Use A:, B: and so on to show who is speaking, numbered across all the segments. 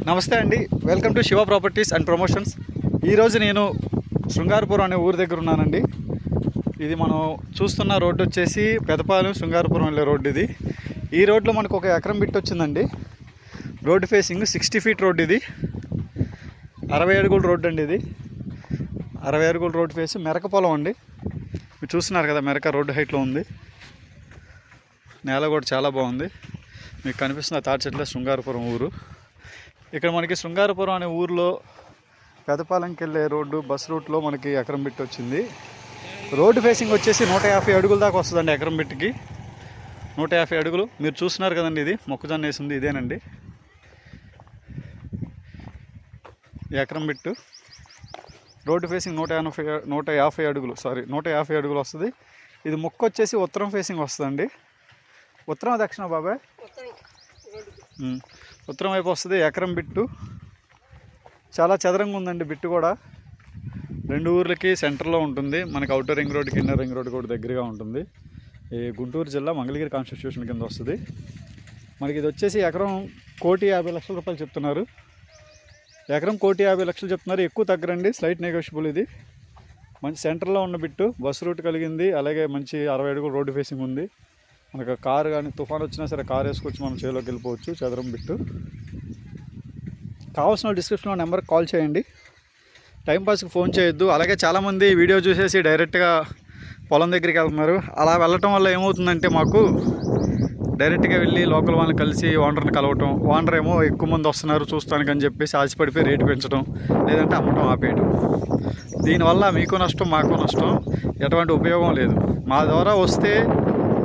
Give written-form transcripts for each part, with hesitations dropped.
A: నమస్తే అండి, welcome to Shiva properties and promotions. ఈరోజు నేను శృంగారపురం అనే ఊరి దగ్గర ఉన్నానండి. ఇది మనం చూస్తున్న రోడ్డు వచ్చేసి పెదపాలెం శృంగారపురం వెళ్ళే రోడ్డు. ఈ రోడ్లో మనకు ఒక ఎకరం బిట్ వచ్చిందండి. Road facing 60 feet road. ఇది 60 అడుగుల రోడ్డు అండి. ఇది 60 అడుగుల రోడ్డు ఫేసి మెరక పొలం అండి. మీరు చూస్తున్నారు కదా, మెరక రోడ్డు హైట్లో ఉంది. నేల కూడా చాలా బాగుంది. మీకు కనిపిస్తున్న తాటి చెట్ల శృంగారపురం ఊరు. ఇక్కడ మనకి శృంగారపురం అనే ఊరిలో పెదపాలెంకి వెళ్ళే రోడ్డు బస్ రూట్లో మనకి ఎకరం బిట్ వచ్చింది. రోడ్డు ఫేసింగ్ వచ్చేసి 150 అడుగుల దాకా వస్తుందండి. ఎకరం బిట్కి 150 అడుగులు. మీరు చూస్తున్నారు కదండి, ఇది మొక్కజొన్న వేసింది ఇదేనండి. ఎకరం బిట్టు రోడ్డు ఫేసింగ్ 150 అడుగులు 150 అడుగులు వస్తుంది. ఇది మొక్క వచ్చేసి ఉత్తరం ఫేసింగ్ వస్తుందండి. ఉత్తరం దక్షిణ బాబాయ్, ఉత్తరం వైపు వస్తుంది. ఎకరం బిట్టు చాలా చదరంగా ఉందండి. బిట్టు కూడా 2 ఊర్లకి సెంటర్లో ఉంటుంది. మనకి అవుటర్ రింగ్ రోడ్డుకి ఇన్నర్ రింగ్ రోడ్డు కూడా దగ్గరగా ఉంటుంది. ఈ గుంటూరు జిల్లా మంగళగిరి కాన్స్టిట్యూషన్ కింద వస్తుంది. మనకి ఇది వచ్చేసి ఎకరం 1,50,00,000 రూపాయలు చెప్తున్నారు. ఎకరం 1,50,00,000 చెప్తున్నారు. ఎక్కువ తగ్గరండి, స్లైట్ నెగోషియబుల్. ఇది మంచి సెంటర్లో ఉన్న బిట్టు, బస్సు రూట్ కలిగింది. అలాగే మంచి 60 అడుగులు రోడ్డు ఫేసింగ్ ఉంది. మనకు కారు కానీ తుఫాన్ వచ్చినా సరే కారు వేసుకొచ్చి మనం చేలోకి వెళ్ళిపోవచ్చు. చదరం బిట్టు. కావాల్సిన డిస్క్రిప్షన్లో నెంబర్కి కాల్ చేయండి. టైంపాస్కి ఫోన్ చేయొద్దు. అలాగే చాలామంది వీడియో చూసేసి డైరెక్ట్గా పొలం దగ్గరికి వెళ్తున్నారు. అలా వెళ్ళటం వల్ల ఏమవుతుందంటే, మాకు డైరెక్ట్గా వెళ్ళి లోకల్ వాళ్ళని కలిసి ఓనర్ని కలవటం, ఓనర్ ఏమో ఎక్కువ మంది వస్తున్నారు చూస్తానికి అని చెప్పేసి ఆశపడిపోయి రేటు పెంచడం, లేదంటే అమ్మటం ఆపేయటం. దీనివల్ల మీకు నష్టం, మాకు నష్టం. ఎటువంటి ఉపయోగం లేదు. మా ద్వారా వస్తే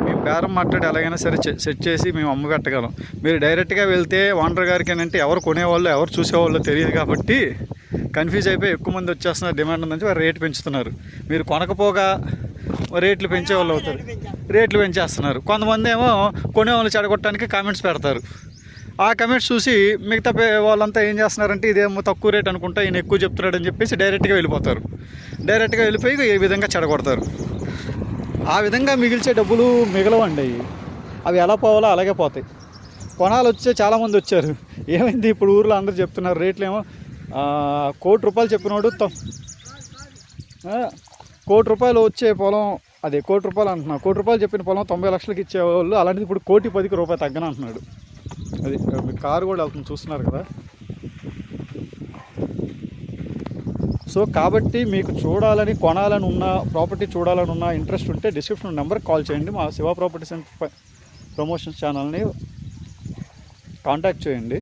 A: మేము బేరం మాట్లాడి ఎలాగైనా సరే సెట్ చేసి మేము అమ్మ పెట్టగలం. మీరు డైరెక్ట్గా వెళ్తే ఓనర్ గారికి ఏంటంటే ఎవరు కొనేవాళ్ళు ఎవరు చూసేవాళ్ళు తెలియదు కాబట్టి కన్ఫ్యూజ్ అయిపోయి ఎక్కువ మంది వచ్చేస్తున్నారు. డిమాండ్ ఉందని వారు రేటు పెంచుతున్నారు. మీరు కొనకపోగా రేట్లు పెంచేవాళ్ళు అవుతారు. రేట్లు పెంచేస్తున్నారు. కొంతమంది ఏమో కొనేవాళ్ళు చెడగొట్టడానికి కామెంట్స్ పెడతారు. ఆ కామెంట్స్ చూసి మిగతా వాళ్ళంతా ఏం చేస్తున్నారంటే, ఇదేమో తక్కువ రేట్ అనుకుంటా, ఈయన ఎక్కువ చెప్తున్నాడు అని చెప్పేసి డైరెక్ట్గా వెళ్ళిపోతారు. డైరెక్ట్గా వెళ్ళిపోయి ఈ విధంగా చెడగొడతారు. ఆ విధంగా మిగిల్చే డబ్బులు మిగలవండి. అవి ఎలా పోవాలో అలాగే పోతాయి. కొనాలు వచ్చే చాలామంది వచ్చారు. ఏమైంది ఇప్పుడు ఊర్లో అందరూ చెప్తున్నారు రేట్లు ఏమో ₹1,00,00,000 చెప్పినోడు ₹1,00,00,000 వచ్చే పొలం, అదే ₹1,00,00,000 అంటున్నాడు. ₹1,00,00,000 చెప్పిన పొలం 90 లక్షలకి ఇచ్చేవాళ్ళు, అలాంటిది ఇప్పుడు ₹1,10,00,000 తగ్గన అంటున్నాడు. అది కారు కూడా వెళ్తుంది, చూస్తున్నారు కదా. సో కాబట్టి మీకు చూడాలని, కొనాలని ఉన్న, ప్రాపర్టీ చూడాలని ఉన్న ఇంట్రెస్ట్ ఉంటే డిస్క్రిప్షన్ నెంబర్కి కాల్ చేయండి. మా శివ ప్రాపర్టీస్ అండ్ ప్రమోషన్స్ ఛానల్ని కాంటాక్ట్ చేయండి.